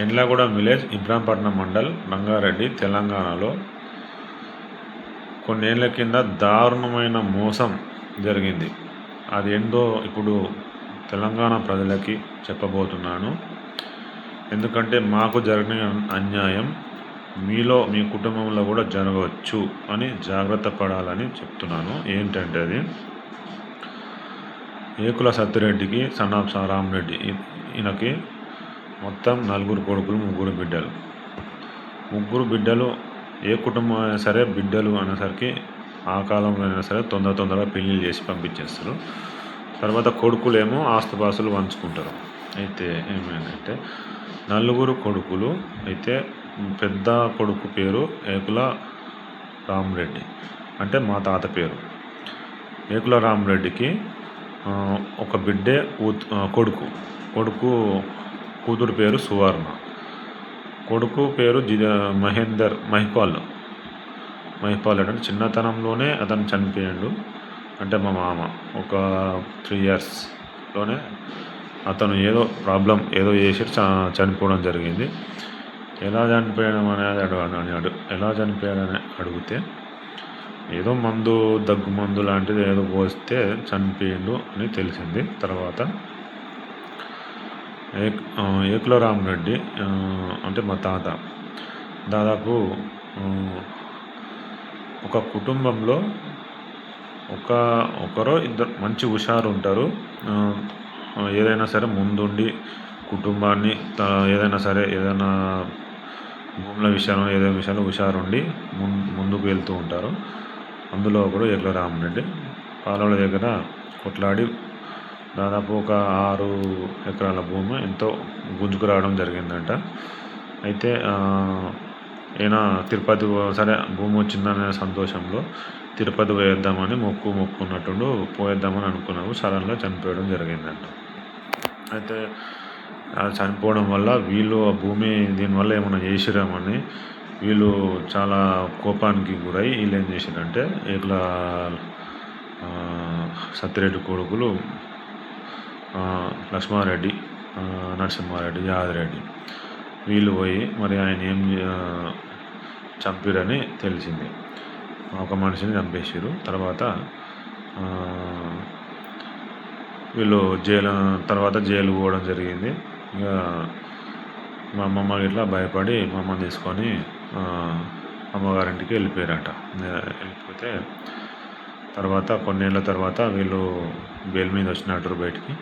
ఎండ్లగూడెం village, Ibrahimpatnam mandal, Rangareddy, తెలంగాణలో కొన్నేళ్ల కింద దారుణమైన మోసం జరిగింది. అది ఏందో ఇప్పుడు తెలంగాణ ప్రజలకి చెప్పబోతున్నాను. ఎందుకంటే మాకు జరిగిన అన్యాయం మీలో, మీ కుటుంబంలో కూడా జరగవచ్చు అని జాగ్రత్త పడాలని చెప్తున్నాను. ఏంటంటే అది ఏకుల సత్తిరెడ్డికి సన్ ఆఫ్ రామరెడ్డి, ఈయనకి మొత్తం 4 కొడుకులు, 3 బిడ్డలు. 3 బిడ్డలు ఏ కుటుంబం అయినా సరే బిడ్డలు అనేసరికి ఆ కాలంలో అయినా సరే తొందరగా పెళ్ళిళ్ళు చేసి పంపించేస్తారు. తర్వాత కొడుకులేమో ఆస్తుపాస్తులు పంచుకుంటారు. అయితే ఏమైందంటే 4 కొడుకులు. అయితే పెద్ద కొడుకు పేరు ఏకుల రామరెడ్డి, అంటే మా తాత పేరు. ఏకుల రామరెడ్డికి ఒక బిడ్డే కొడుకు కూతురు పేరు సువర్ణ. కొడుకు పేరు మహిపాల్ అంటే చిన్నతనంలోనే అతను చనిపోయాడు. అంటే మా మామ ఒక 3 ఇయర్స్లోనే అతను ఏదో ప్రాబ్లం ఏదో చేసి చనిపోవడం జరిగింది. ఎలా చనిపోయాడని అడిగితే ఏదో దగ్గు మందు లాంటిది ఏదో పోస్తే చనిపోయిండు అని తెలిసింది. తర్వాత ఏకుల రామరెడ్డి అంటే మా తాత దాదాపు ఒక కుటుంబంలో ఒకరో ఇద్దరు మంచి హుషారు ఉంటారు. ఏదైనా సరే ముందుండి కుటుంబాన్ని ఏదైనా భూముల విషయంలో ఏదైనా విషయాలు హుషారుండి ముందుకు వెళ్తూ ఉంటారు. అందులో ఒకడు ఏకుల రామరెడ్డి. పాలెం దగ్గర కొట్లాడి దాదాపు ఒక 6 ఎకరాల భూమి ఎంతో గుంజుకు రావడం జరిగిందంట. అయితే ఈయన తిరుపతి సరే భూమి వచ్చిందనే సంతోషంలో తిరుపతి పోయేద్దామని మొక్కున్నట్టుండు పోయేద్దామని అనుకున్నాము. సడన్గా చనిపోవడం జరిగిందంట. అయితే చనిపోవడం వల్ల వీళ్ళు ఆ భూమి దీనివల్ల ఏమైనా చేసిరామని వీళ్ళు చాలా కోపానికి గురై వీళ్ళు ఏం చేశారంటే ఏకుల సత్తిరెడ్డి కొడుకులు లక్ష్మారెడ్డి, నరసింహారెడ్డి, యాదిరెడ్డి వీళ్ళు పోయి మరి ఆయన ఏం చంపిరని తెలిసింది. ఒక మనిషిని చంపేసారు. తర్వాత వీళ్ళు జైలు పోవడం జరిగింది. ఇక మా అమ్మమ్మ ఇట్లా భయపడి మా అమ్మని తీసుకొని అమ్మగారింటికి వెళ్ళిపోయారట. వెళ్ళిపోతే తర్వాత కొన్నేళ్ళ తర్వాత వీళ్ళు బెయిల్ మీద వచ్చినట్టు బయటికి.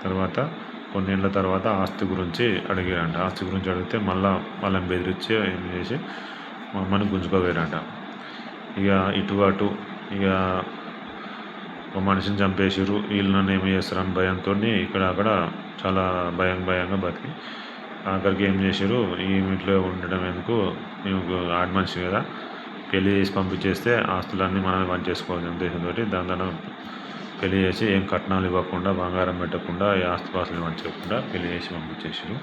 తర్వాత కొన్నేళ్ళ తర్వాత ఆస్తి గురించి అడిగారంట. ఆస్తి గురించి అడిగితే వాళ్ళని బెదిరించి ఏం చేసి మా అమ్మని గుంజుకోపోయారంట. ఇక ఇటు అటు ఇక ఒక మనిషిని చంపేసారు. వీళ్ళు నన్ను ఏమి చేస్తారని భయంతో ఇక్కడ అక్కడ చాలా భయంగా బతికి ఆఖరికి ఏం చేశారు, ఈ ఇంట్లో ఉండడం ఎందుకు, మేము ఆడ మనిషి కదా, పెళ్లి చేసి పంపించేస్తే ఆస్తులన్నీ మనమే పనిచేసుకోవాలని ఉద్దేశంతో దాని పెళ్లి చేసి ఏం కట్నాలు ఇవ్వకుండా బంగారం పెట్టకుండా ఆస్తుపాస్తులు పంచకుండా పెళ్లి చేసి పంపించేసారు.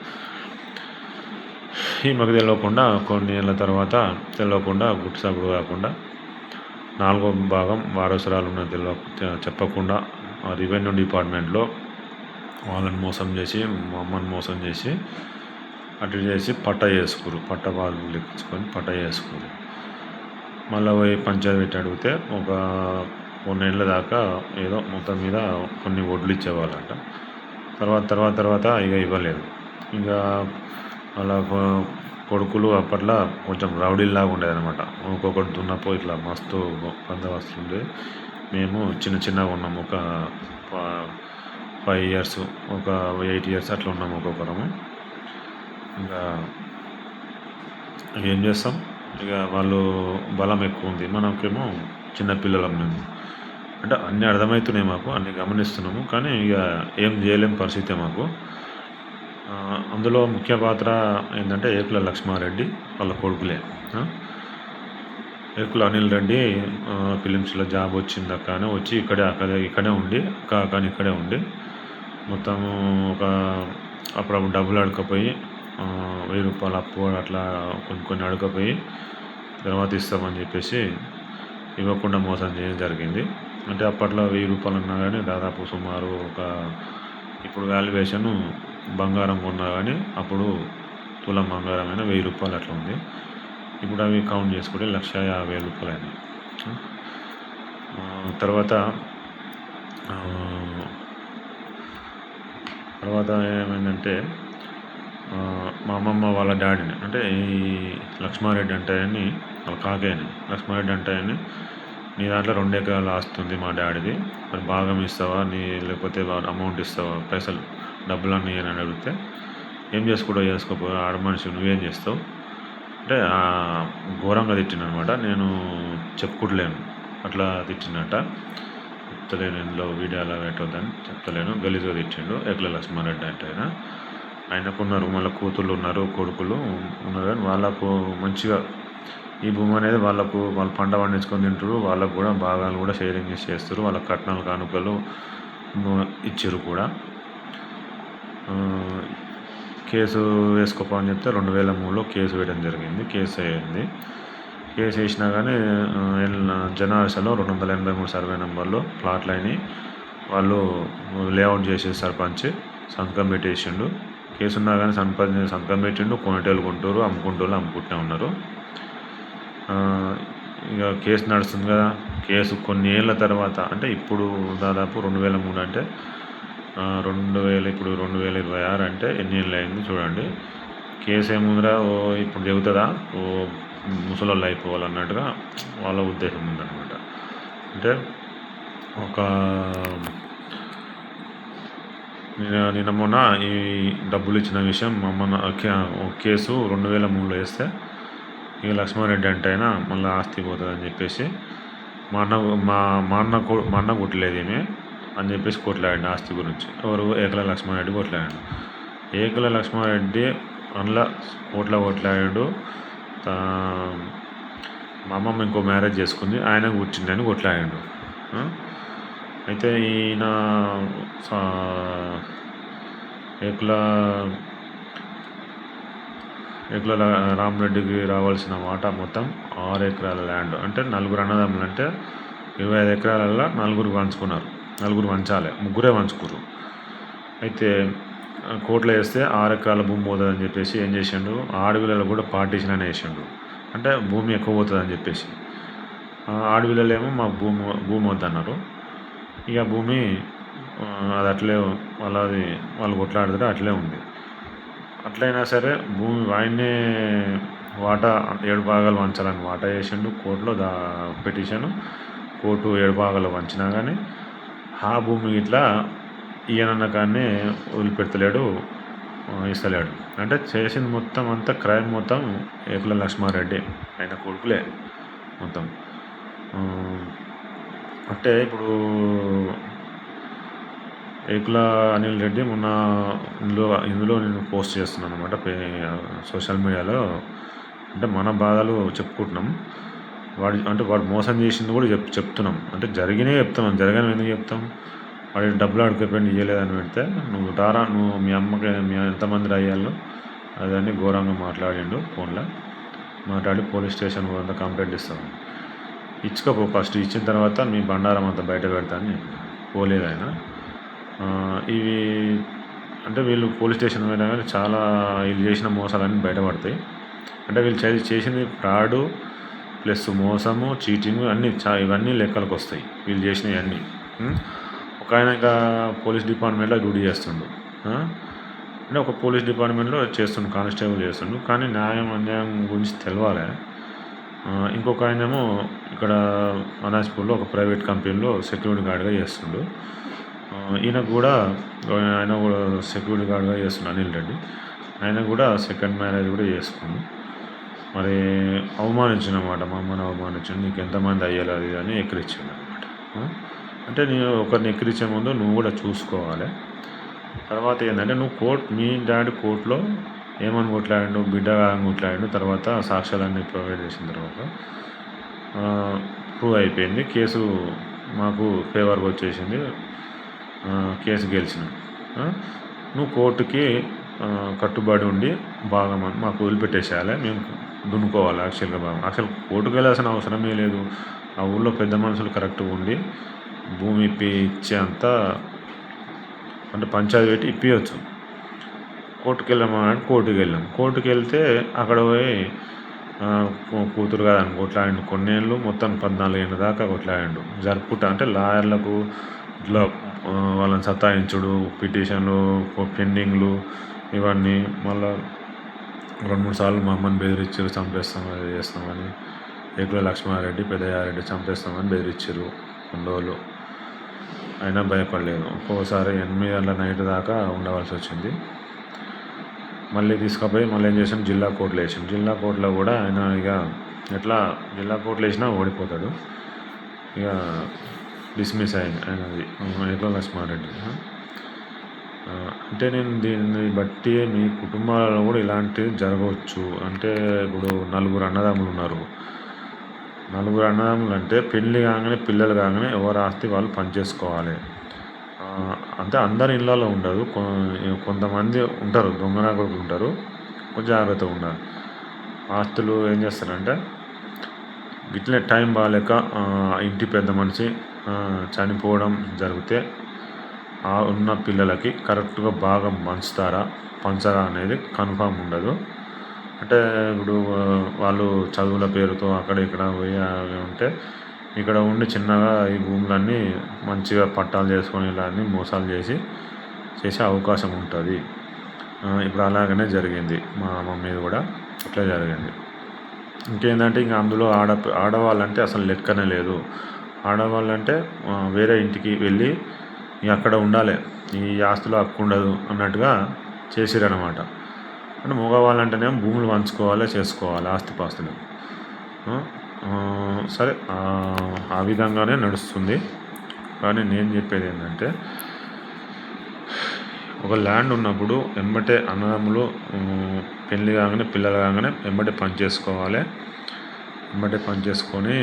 ఈమెకు తెలియకుండా కొన్ని ఏళ్ళ తర్వాత గుట్టుసప్పుడు కాకుండా 4వ భాగం వారసురాలు ఉన్న చెప్పకుండా రెవెన్యూ డిపార్ట్మెంట్లో వాళ్ళని మోసం చేసి మా అమ్మని మోసం చేసి అటు చేసి పట్టా పాలు లెక్కించుకొని పట్టా చేసుకురు. మళ్ళీ పోయి పంచాయతీ పెట్టి అడిగితే ఒక కొన్నేళ్ళ దాకా ఏదో మొత్తం మీద కొన్ని వడ్లు ఇచ్చేవాళ్ళంట. తర్వాత ఇక ఇవ్వలేదు. ఇక వాళ్ళ కొడుకులు అప్పట్లో కొంచెం రౌడీల్లాగా ఉండేది అనమాట. ఒక్కొక్కటి దున్నపో ఇట్లా మస్తు బందోబస్తు ఉండేది. మేము చిన్నగా ఉన్నాము. ఒక 5 ఇయర్స్, ఒక 8 ఇయర్స్ అట్లా ఉన్నాము ఒక్కొక్కరము. ఇంకా ఏం చేస్తాం, ఇక వాళ్ళు బలం ఎక్కువ ఉంది, మనకేమో చిన్నపిల్లలం మేము. అంటే అన్నీ అర్థమవుతున్నాయి మాకు, అన్నీ గమనిస్తున్నాము, కానీ ఇక ఏం చేయలేని పరిస్థితే మాకు. అందులో ముఖ్య పాత్ర ఏంటంటే ఏకుల లక్ష్మారెడ్డి వాళ్ళ కొడుకులే. ఏకుల అనిల్ రెడ్డి ఫిలిమ్స్లో జాబ్ వచ్చింది కానీ వచ్చి ఇక్కడే ఉండి కానీ ఇక్కడే ఉండి మొత్తము అప్పుడప్పుడు డబ్బులు అడకపోయి 1000 రూపాయలు అప్పు అట్లా కొన్ని అడకపోయి తర్వాత ఇస్తామని చెప్పేసి ఇవ్వకుండా మోసం చేయడం జరిగింది. అంటే అప్పట్లో 1000 రూపాయలు అన్నా కానీ దాదాపు సుమారు ఇప్పుడు వాల్యుయేషన్ బంగారం కొన్నా కానీ అప్పుడు తులం బంగారమైన 1000 రూపాయలు అట్లా ఉంది. ఇప్పుడు అవి కౌంట్ చేసుకుంటే 1,50,000 రూపాయలు అయినాయి. తర్వాత తర్వాత ఏమైందంటే మా అమ్మమ్మ వాళ్ళ డాడీని అంటే ఈ లక్ష్మారెడ్డి అంటే అని వాళ్ళ కాకయ్యని లక్ష్మారెడ్డి అంటే అని నీ దాంట్లో 2 ఎకరాలు ఆస్తుంది మా డాడీది, మరి భాగం ఇస్తావా లేకపోతే అమౌంట్ ఇస్తావా, పైసలు డబ్బులన్నీ అని అడిగితే ఏం చేసుకోపో ఆడ మనిషి నువ్వేం చేస్తావు అంటే ఘోరంగా తిట్టిండనమాట. నేను చెప్పుకుంటలేను, అట్లా తిట్టిండట. చెప్తలేను, ఇందులో వీడియో అలా పెట్టొద్దని చెప్తలేను. గలీజ్గా తిట్టిండు ఎట్ల లక్ష్మారెడ్డి అంటే ఆయనకున్నారు మళ్ళీ కూతుళ్ళు ఉన్నారు, కొడుకులు ఉన్నారు, కానీ వాళ్ళకు మంచిగా ఈ భూమి అనేది వాళ్ళు పంట పండించుకొని తింటారు. వాళ్ళకు కూడా భాగాలు కూడా షేరింగ్ చేస్తారు. వాళ్ళకి కట్నాలు కానుకలు ఇచ్చారు కూడా. కేసు వేసుకోపో అని చెప్తే 2003లో కేసు వేయడం జరిగింది. కేసు అయ్యింది. కేసు వేసినా కానీ జనార్సలో 283 సర్వే నెంబర్లో ప్లాట్లు అయినాయి. వాళ్ళు లేఅవుట్ చేసే సర్పంచ్ సంతకం పెట్టేసిండు. కేసు ఉన్నా కానీ సంతకం పెట్టిండు. కొనేటోళ్ళు కొంటారు, అమ్ముకుంటోళ్ళు అమ్ముకుంటూనే ఉన్నారు. ఇక కేసు నడుస్తుంది కదా. కేసు కొన్ని ఏళ్ళ తర్వాత అంటే ఇప్పుడు దాదాపు 2003 అంటే 2026 అంటే ఎన్ని ఏళ్ళు అయింది చూడండి. కేసు ఏముందిరా ఇప్పుడు చెబుతుందా ముసలోళ్ళు అయిపోవాలన్నట్టుగా వాళ్ళ ఉద్దేశం ఉందన్నమాట. అంటే ఒక నిన్న మొన్న ఈ డబ్బులు ఇచ్చిన విషయం మా అమ్మ కేసు 2003లో వేస్తే ఇక లక్ష్మారెడ్డి అంటే అయినా మళ్ళీ ఆస్తి పోతుందని చెప్పేసి మా అన్న కొట్టలేదు ఏమి అని చెప్పేసి కొట్లాడండి ఆస్తి గురించి. ఎవరు ఏకల లక్ష్మారెడ్డి కొట్లాడాడు. ఏకల లక్ష్మారెడ్డి అందులో కొట్లాడాడు. మా అమ్మమ్మ ఇంకో మ్యారేజ్ చేసుకుంది, ఆయన కూర్చుండని కొట్లాడాడు. అయితే ఈయన ఏకుల రామరెడ్డికి రావాల్సిన వాటా మొత్తం 6 ఎకరాల ల్యాండ్. అంటే 4 అన్నదమ్ములు అంటే 25 ఎకరాలలో 4 పంచుకున్నారు. 4 పంచాలి, 3 పంచుకున్నారు. అయితే కోర్టులో వేస్తే 6 ఎకరాల భూమి పోతుందని చెప్పేసి ఏం చేసిండు, ఆడపిల్లలు కూడా పార్టీషన్ అని వేసిండు. అంటే భూమి ఎక్కువ పోతుందని చెప్పేసి. ఆడపిల్లలు ఏమో మాకు భూమి వద్దన్నారు. ఇక భూమి అది అట్లే వాళ్ళు కొట్లాడితే అట్లే ఉంది. అట్లయినా సరే భూమి ఆయన్నే వాటా 7 భాగాలు పంచాలని వాటా వేసిండు. కోర్టులో పిటిషన్, కోర్టు 7 భాగాలు పంచినా కానీ ఆ భూమి ఇట్లా ఈయనన్న కానీ వదిలిపెడతలేడు, ఇస్తలేడు. అంటే చేసింది మొత్తం అంతా క్రైమ్ మొత్తం ఏకుల లక్ష్మారెడ్డి ఆయన కొడుకులే మొత్తం. అంటే ఇప్పుడు ఏకుల అనిల్ రెడ్డి మొన్న ఇందులో నేను పోస్ట్ చేస్తున్నాను అనమాట సోషల్ మీడియాలో. అంటే మన బాధలు చెప్పుకుంటున్నాం. వాడు మోసం చేసింది కూడా చెప్తున్నాం. అంటే జరిగినే చెప్తున్నాం, జరగని ఎందుకు చెప్తాం. వాడి డబ్బులు అడిగిపోయింది ఇవ్వలేదని పెడితే నువ్వు మీ అమ్మకి ఎంతమంది అయ్యాలో అదన్నీ ఘోరంగా మాట్లాడిండు. ఫోన్లో మాట్లాడి పోలీస్ స్టేషన్ అంతా కంప్లైంట్ ఇస్తాను. ఇచ్చుకోపో, ఫస్ట్ ఇచ్చిన తర్వాత మీ బండారం అంతా బయట పెడతాను. పోలేదు ఆయన. ఇవి అంటే వీళ్ళు పోలీస్ స్టేషన్ పోయినా కానీ చాలా వీళ్ళు చేసిన మోసాలన్నీ బయటపడతాయి. అంటే వీళ్ళు చేసింది ఫ్రాడు ప్లస్ మోసము, చీటింగ్ అన్నీ ఇవన్నీ లెక్కలకు వస్తాయి వీళ్ళు చేసినవి అన్నీ. ఒక ఆయన ఇంకా పోలీస్ డిపార్ట్మెంట్లో డ్యూటీ చేస్తుండు. అంటే ఒక పోలీస్ డిపార్ట్మెంట్లో చేస్తుండు, కానిస్టేబుల్ చేస్తుండు. కానీ న్యాయం అన్యాయం గురించి తెలవాలి. ఇంకొక ఆయనేమో ఇక్కడ అనాజ్పూర్లో ఒక ప్రైవేట్ కంపెనీలో సెక్యూరిటీ గార్డ్గా చేస్తుండు. ఆయన కూడా సెక్యూరిటీ గార్డ్గా చేస్తుండు అనిల్ రెడ్డి. ఆయన కూడా సెకండ్ మ్యారేజ్ కూడా చేసుకుండు. మరి అవమానించినమాట, మా అమ్మని అవమానించాడు, నీకు ఎంతమంది అయ్యాలి అది అని ఎక్కిరించాడు అనమాట. అంటే నేను ఒకరిని ఎక్కిరించే ముందు నువ్వు కూడా చూసుకోవాలి. తర్వాత ఏంటంటే నువ్వు మీ డాడీ కోర్టులో ఏమని కొట్లాడిండు, బిడ్డగా కొట్లాడిండు. తర్వాత సాక్ష్యాలన్నీ ప్రొవైడ్ చేసిన తర్వాత ప్రూవ్ అయిపోయింది. కేసు మాకు ఫేవర్గా వచ్చేసింది, కేసు గెలిచిన. నువ్వు కోర్టుకి కట్టుబడి ఉండి బాగా మాకు వదిలిపెట్టేసేయాలి, మేము దున్నుకోవాలి. యాక్చువల్ కోర్టుకు వెళ్ళాల్సిన అవసరమే లేదు. ఆ ఊళ్ళో పెద్ద మనుషులు కరెక్ట్గా ఉండి భూమి ఇచ్చే అంత అంటే పంచాయతీ పెట్టి ఇప్పించవచ్చు. కోర్టుకెళ్ళామా అంటే కోర్టుకెళ్తే అక్కడ పోయి కూతురు కాదని కొట్లాడిండు కొన్నేళ్ళు మొత్తం 14 ఏళ్ళ దాకా కొట్లాడిండు జరుపుకుంటా. అంటే లాయర్లకు ఇట్లా వాళ్ళని సతాయించుడు, పిటిషన్లు, పెండింగ్లు ఇవన్నీ. మళ్ళా 2-3 సార్లు మా అమ్మని బెదిరించారు, చంపేస్తాం అది చేస్తామని. ఏకుల లక్ష్మారెడ్డి, పెద్దయారెడ్డి చంపేస్తామని బెదిరించారు కొన్ని రోజులు. అయినా భయపడలేదు. ఒక్కోసారి 8 గంటల నైట్ దాకా ఉండవలసి వచ్చింది. మళ్ళీ తీసుకుపోయి మళ్ళీ ఏం చేసాం, జిల్లా కోర్టులో వేసాం. జిల్లా కోర్టులో కూడా ఆయన ఇక ఎట్లా జిల్లా కోర్టులో వేసినా ఓడిపోతాడు. ఇక డిస్మిస్ అయింది ఆయనది, ఏకుల లక్ష్మారెడ్డి. అంటే నేను దీన్ని బట్టి మీ కుటుంబాలలో కూడా ఇలాంటివి జరగవచ్చు. అంటే ఇప్పుడు 4 అన్నదమ్ములు ఉన్నారు. 4 అన్నదమ్ములు అంటే పెళ్ళి కాగానే పిల్లలు కాగానే ఎవరి ఆస్తి వాళ్ళు పనిచేసుకోవాలి. అంటే అందరి ఇళ్ళలో ఉండదు, కొంతమంది ఉంటారు, దొంగన కొడుకులు ఉంటారు. కొంచెం జాగ్రత్తగా ఉండాలి. ఆస్తులు ఏం చేస్తారంటే ఇట్లే టైం బాగాలేక ఇంటి పెద్ద మనిషి చనిపోవడం జరిగితే ఉన్న పిల్లలకి కరెక్ట్గా భాగం పంచరా అనేది కన్ఫామ్ ఉండదు. అంటే ఇప్పుడు వాళ్ళు చదువుల పేరుతో అక్కడ ఇక్కడ పోయి ఉంటే ఇక్కడ ఉండి చిన్నగా ఈ భూములన్నీ మంచిగా పట్టాలు చేసుకొని ఇలా అన్నీ మోసాలు చేసే అవకాశం ఉంటుంది. ఇప్పుడు అలాగనే జరిగింది మా మమ్మీ కూడా, అట్లా జరిగింది. ఇంకేంటంటే ఇంకా అందులో ఆడవాళ్ళంటే అసలు లెక్కనే లేదు. ఆడవాళ్ళంటే వేరే ఇంటికి వెళ్ళి అక్కడ ఉండాలి, ఈ ఆస్తిలో హక్కు ఉండదు అన్నట్టుగా చేసిరనమాట. అంటే మగవాళ్ళంటేనేమో భూములు పంచుకోవాలి, చేసుకోవాలి ఆస్తిపాస్తులు. సరే ఆ విధంగానే నడుస్తుంది. కానీ నేను చెప్పేది ఏంటంటే ఒక ల్యాండ్ ఉన్నప్పుడు వెంబటే అన్నదమ్ములు పెళ్ళి కాగానే పిల్లలు కాగానే వెంబటే పనిచేసుకోవాలి. వెంబటే పనిచేసుకొని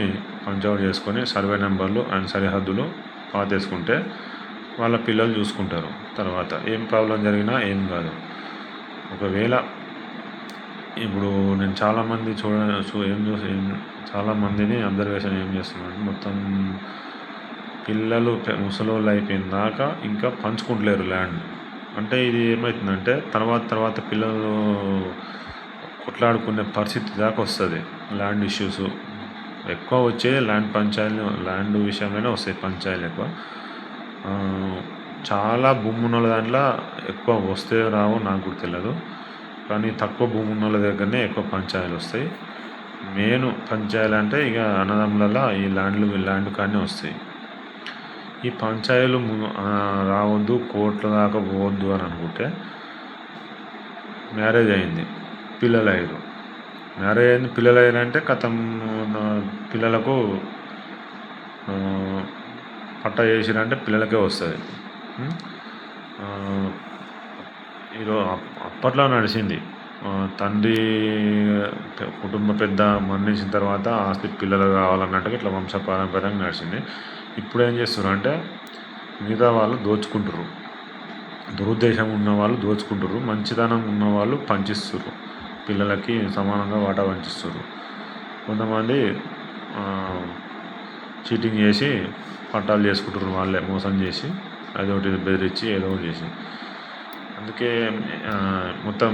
పంచౌట్ చేసుకొని సర్వే నెంబర్లు అండ్ సరిహద్దులు పాతేసుకుంటే వాళ్ళ పిల్లలు చూసుకుంటారు. తర్వాత ఏం ప్రాబ్లం జరిగినా ఏం కాదు. ఒకవేళ ఇప్పుడు నేను చాలామంది చాలామందిని అబ్జర్వేషన్ ఏం చేస్తున్నాను, మొత్తం పిల్లలు ముసలోళ్ళు అయిపోయిన దాకా ఇంకా పంచుకుంటలేరు ల్యాండ్. అంటే ఇది ఏమవుతుందంటే తర్వాత పిల్లలు కొట్లాడుకునే పరిస్థితి దాకా వస్తుంది. ల్యాండ్ ఇష్యూస్ ఎక్కువ వచ్చేది ల్యాండ్ విషయంలోనే వస్తాయి పంచాయతీలు ఎక్కువ. చాలా భూమి ఉన్న దాంట్లో ఎక్కువ వస్తే రావో నాకు కూడా తెలియదు. కానీ తక్కువ భూమి ఉన్న వాళ్ళ దగ్గరనే ఎక్కువ పంచాయతీలు వస్తాయి. మెయిన్ పంచాయతీలు అంటే ఇక అన్నదమ్ములలో ఈ ల్యాండ్ కానీ వస్తాయి. ఈ పంచాయతీలు రావద్దు, కోర్టుల దాకా పోవద్దు అని అనుకుంటే మ్యారేజ్ అయింది, పిల్లలు అయ్యారంటే పిల్లలకు పట్టా చేసిరంటే పిల్లలకే వస్తుంది. ఈరోజు అప్పట్లో నడిచింది, తండ్రి కుటుంబ పెద్ద మరణించిన తర్వాత ఆస్తి పిల్లలు కావాలన్నట్టుగా ఇట్లా వంశపారంపర్యంగా నడిచింది. ఇప్పుడు ఏం చేస్తున్నారు అంటే మిగతా వాళ్ళు దోచుకుంటారు, దురుద్దేశం ఉన్న వాళ్ళు దోచుకుంటారు, మంచితనం ఉన్న వాళ్ళు పంచిస్తారు, పిల్లలకి సమానంగా వాటా పంచిస్తారు. కొంతమంది చీటింగ్ చేసి పట్టాలు చేసుకుంటారు, వాళ్ళే మోసం చేసి అదొకటి బెదిరించి ఏదో ఒకటి చేసి. అందుకే మొత్తం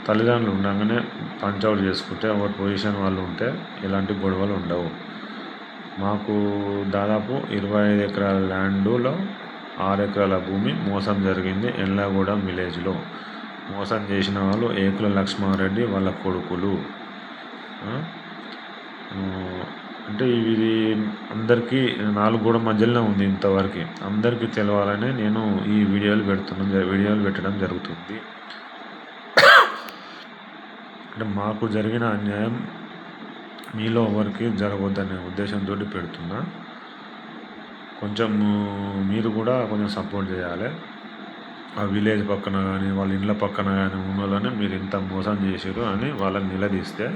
తల్లిదండ్రులు ఉండగానే పంచౌట్ చేసుకుంటే ఎవరి పొజిషన్ వాళ్ళు ఉంటే ఎలాంటి గొడవలు ఉండవు. మాకు దాదాపు 25 ఎకరాల ల్యాండ్లో 6 ఎకరాల భూమి మోసం జరిగింది ఎన్లాగూడెం విలేజ్లో. మోసం చేసిన వాళ్ళు ఏకుల లక్ష్మారెడ్డి వాళ్ళ కొడుకులు. అంటే ఇది అందరికీ 4 గోడల మధ్యలోనే ఉంది. ఇంతవరకు అందరికీ తెలవాలని నేను ఈ వీడియోలు పెట్టడం జరుగుతుంది. అంటే మాకు జరిగిన అన్యాయం మీలో ఎవరికి జరగవద్దనే ఉద్దేశంతో పెడుతున్నా. కొంచెం మీరు కూడా కొంచెం సపోర్ట్ చేయాలి. ఆ విలేజ్ పక్కన కానీ వాళ్ళ ఇండ్ల పక్కన కానీ ఉన్న వాళ్ళని మీరు ఇంత మోసం చేసారు అని వాళ్ళని నిలదీస్తే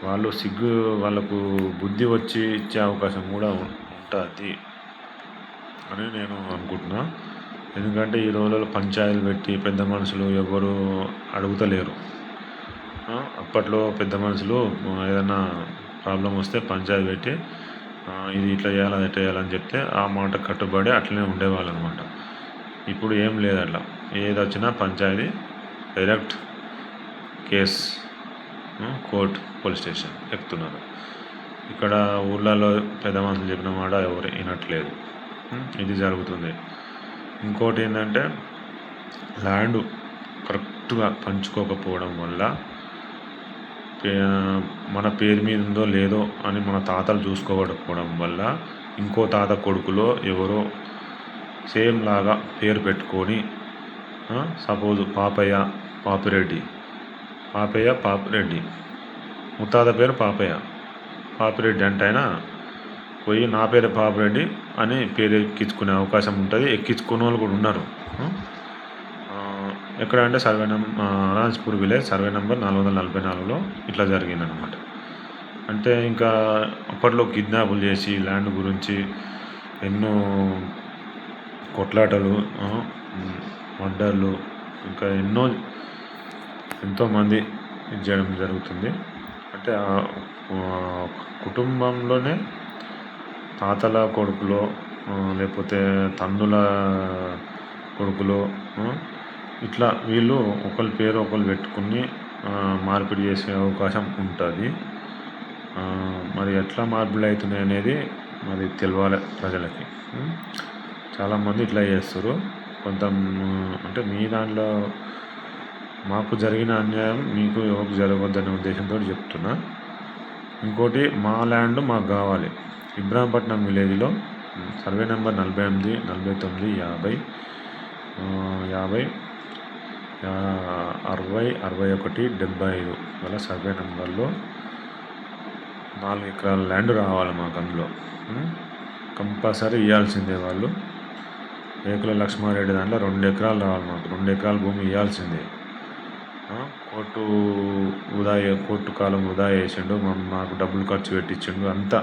వాళ్ళకు బుద్ధి వచ్చి ఇచ్చే అవకాశం కూడా ఉంటుంది అని నేను అనుకుంటున్నా. ఎందుకంటే ఈ రోజుల్లో పంచాయతీలు పెట్టి పెద్ద మనుషులు ఎవరు అడుగుతలేరు. అప్పట్లో పెద్ద మనుషులు ఏదైనా ప్రాబ్లం వస్తే పంచాయతీ పెట్టి ఇది ఇట్లా చేయాలి అది ఎట్లా చేయాలని చెప్తే ఆ మాట కట్టుబడి అట్లనే ఉండేవాళ్ళు అనమాట. ఇప్పుడు ఏం లేదు అట్లా. ఏదొచ్చినా panchayat direct case court police station ఎక్కుతున్నారు. ఇక్కడ ఊళ్ళలో పెద్ద మనుషులు చెప్పిన మాట ఎవరు వినట్లేదు. ఇది జరుగుతుంది. ఇంకోటి ఏంటంటే ల్యాండ్ కరెక్ట్గా పంచుకోకపోవడం వల్ల మన పేరు మీద ఉందో లేదో అని మన తాతలు చూసుకోకపోవడం వల్ల ఇంకో తాత కొడుకులో ఎవరో సేమ్ లాగా పేరు పెట్టుకొని సపోజ్ పాపయ్య పాపిరెడ్డి ముత్తాత పేరు పాపిరెడ్డి అంటే అయినా పోయి నా పేరు పాపిరెడ్డి అని పేరు ఎక్కించుకునే అవకాశం ఉంటుంది. ఎక్కించుకునే వాళ్ళు కూడా ఉన్నారు. ఎక్కడ అంటే రాజ్పూర్ విలేజ్ సర్వే నెంబర్ 444లో ఇట్లా జరిగిందనమాట. అంటే ఇంకా అప్పట్లో కిడ్నాపులు చేసి ల్యాండ్ గురించి ఎన్నో కొట్లాటలు, మర్డర్లు, ఇంకా ఎంతోమంది ఇది చేయడం జరుగుతుంది. అంటే కుటుంబంలోనే తాతల కొడుకులో లేకపోతే తన్నుల కొడుకులో ఇట్లా వీళ్ళు ఒకరి పేరు ఒకరు పెట్టుకుని మార్పిడి చేసే అవకాశం ఉంటుంది. మరి ఎట్లా మార్పిడి అవుతున్నాయి అనేది మరి తెలియాలి ప్రజలకి. చాలామంది ఇట్లా చేస్తారు. అంటే మీ దాంట్లో మాకు జరిగిన అన్యాయం మీకు ఎవరికి జరగవద్దనే ఉద్దేశంతో చెప్తున్నా. ఇంకోటి మా ల్యాండ్ మాకు కావాలి. ఇబ్రాహీంపట్నం విలేజ్లో సర్వే నెంబర్ 48, 49, 50, 60, 61, 75 గల సర్వే నెంబర్లో 4 ఎకరాల ల్యాండ్ రావాలి మాకు. అందులో కంపల్సరీ ఇవ్వాల్సిందే. వాళ్ళు ఏకుల లక్ష్మారెడ్డి దాంట్లో 2 ఎకరాలు రావాలి మాకు. 2 ఎకరాల భూమి ఇవ్వాల్సిందే. కోర్టు కాలం వృధా చేసిండు. మాకు డబ్బులు ఖర్చు పెట్టించిండు. అంతా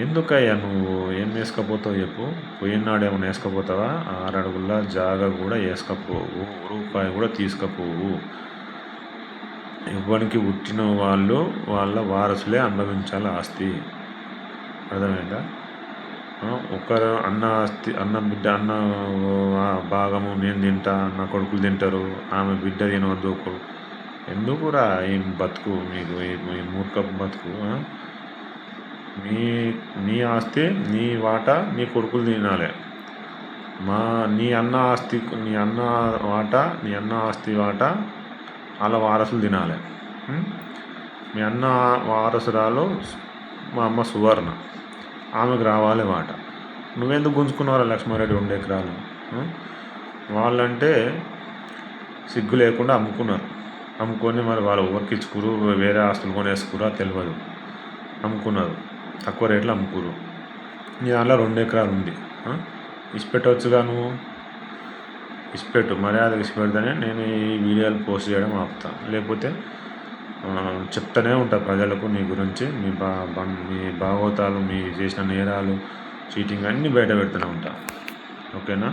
ఎందుకయ్యా నువ్వు ఏం వేసుకపోతావు చెప్పు. పోయినాడు ఏమైనా వేసుకపోతావా? 6 అడుగుల జాగా కూడా వేసుకపోవు, రూపాయి కూడా తీసుకపోవు. ఇవ్వడానికి పుట్టిన వాళ్ళు వాళ్ళ వారసులే అనుభవించాలి ఆస్తి. అర్థమైందా? ఒకరు అన్న బిడ్డ అన్న భాగము నేను తింటా, నా కొడుకులు తింటారు, ఆమె బిడ్డ తినవద్దు. ఎందుకురా ఈ బతుకు మీకు, ఈ మూర్ఖపు బతుకు? నీ ఆస్తి నీ వాటా నీ కొడుకులు తినాలి. నీ అన్న ఆస్తి వాటా వాళ్ళ వారసులు తినాలి. మీ అన్న వారసురాలు మా అమ్మ సువర్ణ, ఆమెకు రావాలి వాట. నువ్వెందుకు గుంజుకున్నావురా లక్ష్మారెడ్డి 2 ఎకరాలు? వాళ్ళంటే సిగ్గు లేకుండా అమ్ముకొని మరి వాళ్ళు ఎవరికి ఇచ్చుకురు, వేరే ఆస్తులు కొనేసుకురా తెలియదు. అమ్ముకున్నారు, తక్కువ రేట్లో అమ్ముకురు. నీ దాంట్లో 2 ఎకరాలు ఉంది. ఇచ్చిపెట్టవచ్చుగా నువ్వు. ఇచ్చిపెట్టు, మర్యాద ఇచ్చిపెడితేనే నేను ఈ వీడియోలు పోస్ట్ చేయడం ఆపుతాను. లేకపోతే చెప్తూనే ఉంటా ప్రజలకు నీ గురించి, మీ భాగవతాలు, మీ చేసిన నేరాలు, చీటింగ్ అన్నీ బయట పెడుతూనే ఉంటా. ఓకేనా?